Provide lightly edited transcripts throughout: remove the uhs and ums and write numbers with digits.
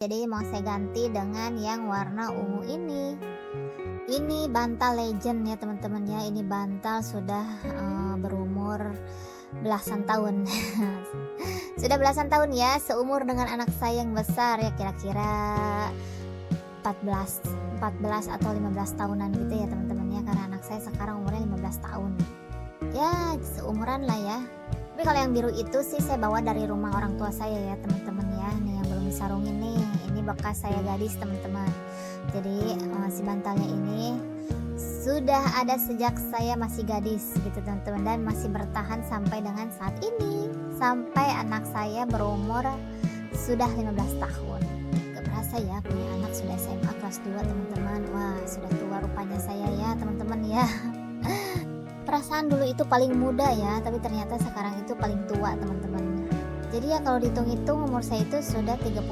Jadi mau saya ganti dengan yang warna ungu ini. Ini bantal legend ya teman-teman ya. Ini bantal sudah berumur belasan tahun. Sudah belasan tahun ya, seumur dengan anak saya yang besar ya, kira-kira 14 atau 15 tahunan gitu ya teman-teman ya, karena anak saya sekarang umurnya 15 tahun. Ya, seumuran lah ya. Tapi kalau yang biru itu sih saya bawa dari rumah orang tua saya ya teman-teman ya. Nih yang belum disarungin nih, ini bekas saya gadis teman-teman. Jadi si bantalnya ini sudah ada sejak saya masih gadis gitu teman-teman, dan masih bertahan sampai dengan saat ini, sampai anak saya berumur sudah 15 tahun. Gak berasa ya punya anak sudah SMA kelas 2 teman-teman. Wah, sudah tua rupanya saya ya teman-teman ya. Perasaan dulu itu paling muda ya, tapi ternyata sekarang itu paling tua teman-teman. Jadi ya kalau dihitung-hitung umur saya itu sudah 38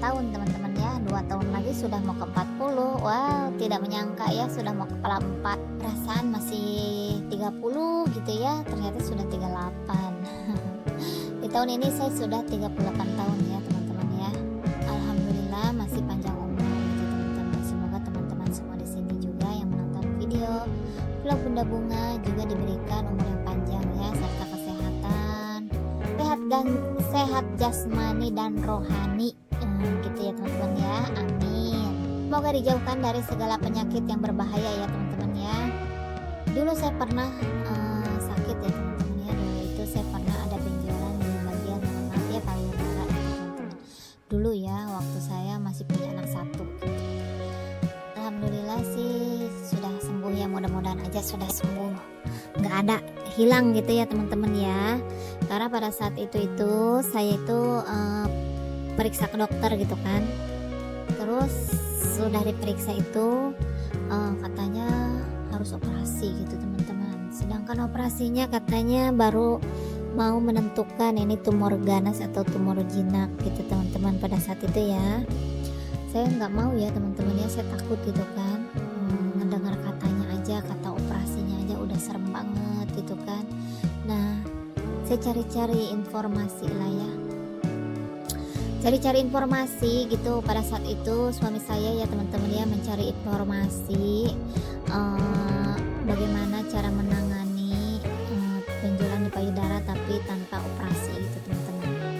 tahun teman-teman ya. 2 tahun lagi sudah mau ke 40. Wow, tidak menyangka ya, sudah mau kepala 4. Perasaan masih 30 gitu ya, ternyata sudah 38. Di tahun ini saya sudah 38 tahun ya teman-teman ya. Alhamdulillah masih panjang umur gitu teman-teman. Semoga teman-teman semua di sini juga yang menonton video vlog Bunda Bunga juga diberikan umur yang panjang ya, serta kesehatan, sehat jasmani dan rohani gitu ya teman-teman ya. Amin. Semoga dijauhkan dari segala penyakit yang berbahaya ya teman-teman ya. Dulu saya pernah sakit ya teman-teman ya. Dulu itu saya pernah ada benjolan di bagian ya payudara ya teman-teman. Dulu ya waktu saya masih punya anak satu gitu. Alhamdulillah sih sudah sembuh ya, mudah-mudahan aja sudah sembuh, nggak ada hilang gitu ya teman-teman ya. Karena pada saat itu saya itu periksa ke dokter gitu kan, terus sudah diperiksa itu katanya harus operasi gitu teman-teman. Sedangkan operasinya katanya baru mau menentukan ini tumor ganas atau tumor jinak gitu teman-teman. Pada saat itu ya saya nggak mau ya teman-teman ya, saya takut gitu kan. Mendengar katanya aja, kata operasinya aja udah serem banget gitu kan. Nah, saya cari-cari informasi lah ya, cari-cari informasi gitu. Pada saat itu suami saya ya teman-teman ya mencari informasi bagaimana cara menangani benjolan di payudara tapi tanpa operasi gitu teman-teman.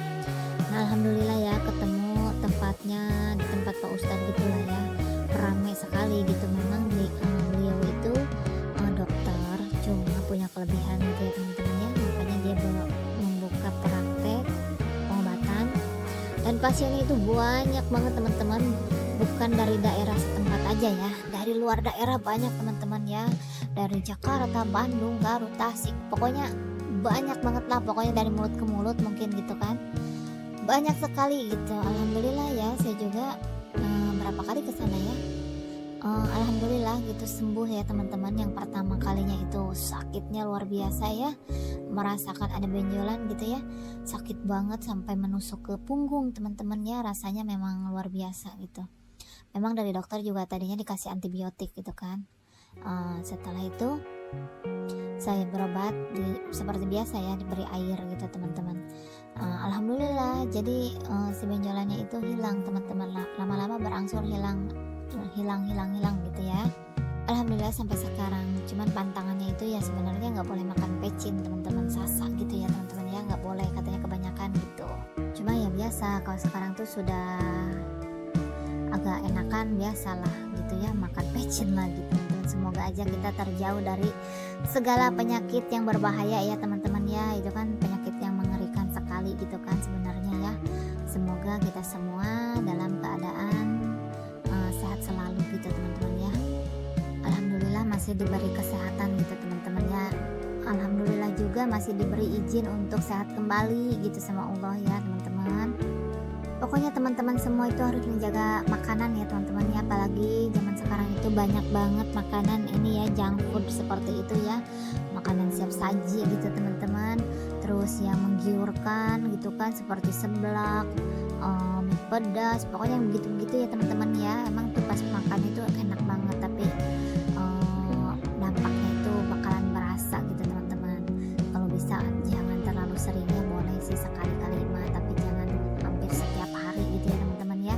Nah, alhamdulillah ya ketemu tempatnya di tempat Pak Ustadz gitulah ya, ramai sekali gitu. Memang beliau itu dokter, cuma punya kelebihan gitu ya teman-teman ya, makanya dia membuka praktek pengobatan, dan pasiennya itu banyak banget teman-teman. Bukan dari daerah setempat aja ya, dari luar daerah banyak teman-teman ya, dari Jakarta, Bandung, Garut, Tasik, pokoknya banyak banget lah, pokoknya dari mulut ke mulut mungkin gitu kan, banyak sekali gitu. Alhamdulillah ya, saya juga berapa kali ke sana ya. Alhamdulillah gitu sembuh ya teman-teman. Yang pertama kalinya itu sakitnya luar biasa ya, merasakan ada benjolan gitu ya, sakit banget sampai menusuk ke punggung teman-teman ya, rasanya memang luar biasa gitu. Memang dari dokter juga tadinya dikasih antibiotik gitu kan. Setelah itu saya berobat seperti biasa ya, diberi air gitu teman-teman. Alhamdulillah jadi si benjolannya itu hilang teman-teman, lama-lama berangsur hilang gitu ya. Alhamdulillah sampai sekarang. Cuman pantangannya itu ya sebenarnya nggak boleh makan pecin teman-teman, sasa gitu ya teman-teman ya, nggak boleh katanya kebanyakan gitu. Cuma ya biasa, kalau sekarang tuh sudah agak enakan, biasalah gitu ya makan pecin lagi teman-teman. Semoga aja kita terjauh dari segala penyakit yang berbahaya ya teman-teman ya. Itu kan penyakit yang mengerikan sekali gitu kan sebenarnya ya. Semoga kita semua dalam keadaan sehat selalu gitu teman-teman ya. Alhamdulillah masih diberi kesehatan gitu teman-teman ya. Alhamdulillah juga masih diberi izin untuk sehat kembali gitu sama Allah ya teman-teman. Pokoknya teman-teman semua itu harus menjaga makanan ya teman-teman ya, apalagi zaman sekarang itu banyak banget makanan ini ya, junk food seperti itu ya, makanan siap saji gitu teman-teman, terus yang menggiurkan gitu kan seperti seblak, mie pedas, pokoknya yang begitu-begitu ya teman-teman ya. Emang tuh pas makan itu enak banget, tapi dampaknya itu bakalan berasa gitu teman-teman. Kalau bisa jangan terlalu sering ya, boleh sih sekali-kali mah, tapi jangan hampir setiap hari gitu ya teman-teman ya.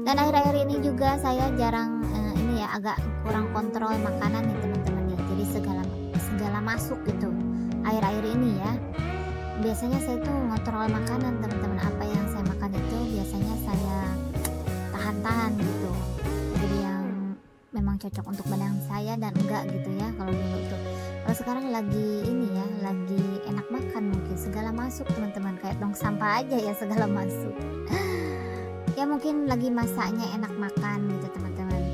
Dan akhir-akhir ini juga saya jarang ini ya, agak kurang kontrol makanan nih teman-teman ya. Jadi segala segala masuk gitu. Akhir-akhir ini ya. Biasanya saya tuh ngontrol makanan teman-teman, apa yang saya makan itu biasanya saya tahan-tahan gitu. Jadi yang memang cocok untuk badan saya dan enggak gitu ya kalau dulu tuh. Kalau sekarang lagi ini ya, lagi enak makan mungkin segala masuk teman-teman, kayak tong sampah aja ya segala masuk. Ya mungkin lagi masaknya enak makan gitu teman-teman.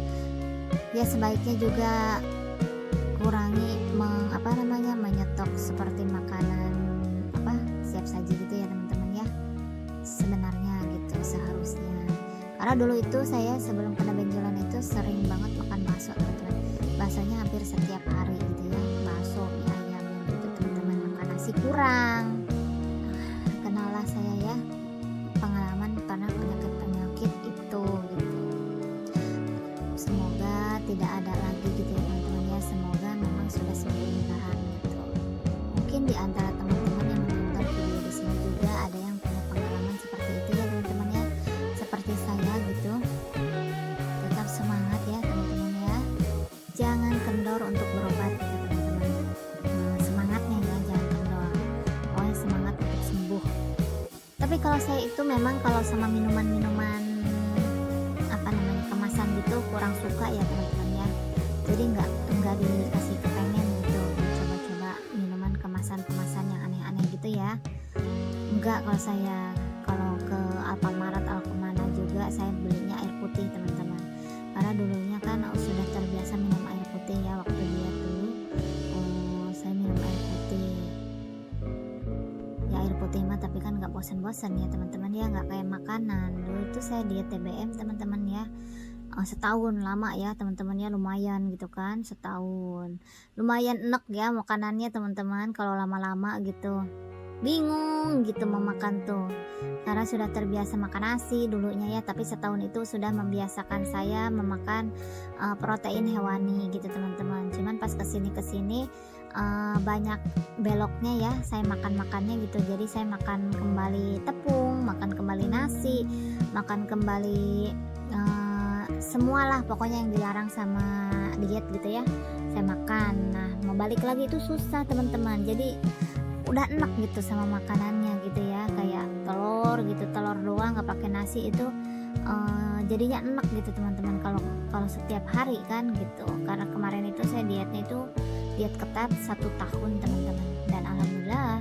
Ya sebaiknya juga kurangi menyetok seperti makanan apa siap saji gitu ya teman-teman ya. Sebenarnya gitu seharusnya. Karena dulu itu saya sebelum kena benjolan itu sering banget makan bakso teman-teman. Baksonya hampir setiap hari gitu ya. Bakso, mie ayam gitu teman-teman. Makan nasi kurang. Kenalah saya ya pengalaman karena penyakit-penyakit itu gitu. Semoga tidak ada lagi gitu ya teman-teman ya. Semoga memang sudah sembuh beneran gitu. Mungkin di antara teman-teman yang menonton video di sini juga ada yang punya pengalaman seperti itu ya teman-teman ya. Seperti saya gitu. Tetap semangat ya teman-teman ya. Jangan kendor untuk berobat ya teman-teman. Semangatnya ya jangan kendor. Pokoknya semangat untuk sembuh. Tapi kalau saya itu memang kalau sama minuman-minuman kemasan gitu kurang suka ya teman-teman ya. Jadi nggak dikasih kepengen gitu coba-coba minuman kemasan yang aneh-aneh gitu ya. Enggak, kalau saya kalau ke Alfamart Alfamana juga saya belinya air putih teman-teman. Karena dulunya kan sudah terbiasa minum air putih ya waktu dia dulu. Saya minum air putih. Ya air putih mah tapi kan nggak bosan-bosan ya teman-teman ya, nggak kayak makanan. Dulu itu saya diet TBM teman-teman ya. Setahun lama ya teman-teman ya, lumayan gitu kan, setahun lumayan enak ya makanannya teman-teman. Kalau lama-lama gitu bingung gitu mau makan tuh karena sudah terbiasa makan nasi dulunya ya, tapi setahun itu sudah membiasakan saya memakan protein hewani gitu teman-teman. Cuman pas kesini banyak beloknya ya saya makannya gitu. Jadi saya makan kembali tepung, makan kembali nasi, makan kembali semualah pokoknya yang dilarang sama diet gitu ya saya makan. Nah mau balik lagi itu susah teman-teman. Jadi udah enak gitu sama makanannya gitu ya, kayak telur gitu, telur doang nggak pakai nasi itu jadinya enak gitu teman-teman kalau setiap hari kan gitu. Karena kemarin itu saya dietnya itu diet ketat 1 tahun teman-teman, dan alhamdulillah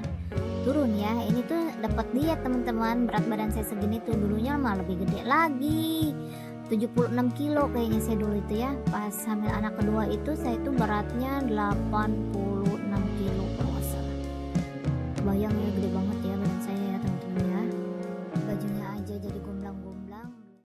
turun ya. Ini tuh dapat diet teman-teman, berat badan saya segini tuh dulunya malah lebih gede lagi, 76 kilo kayaknya saya dulu itu ya. Pas hamil anak kedua itu saya itu beratnya 86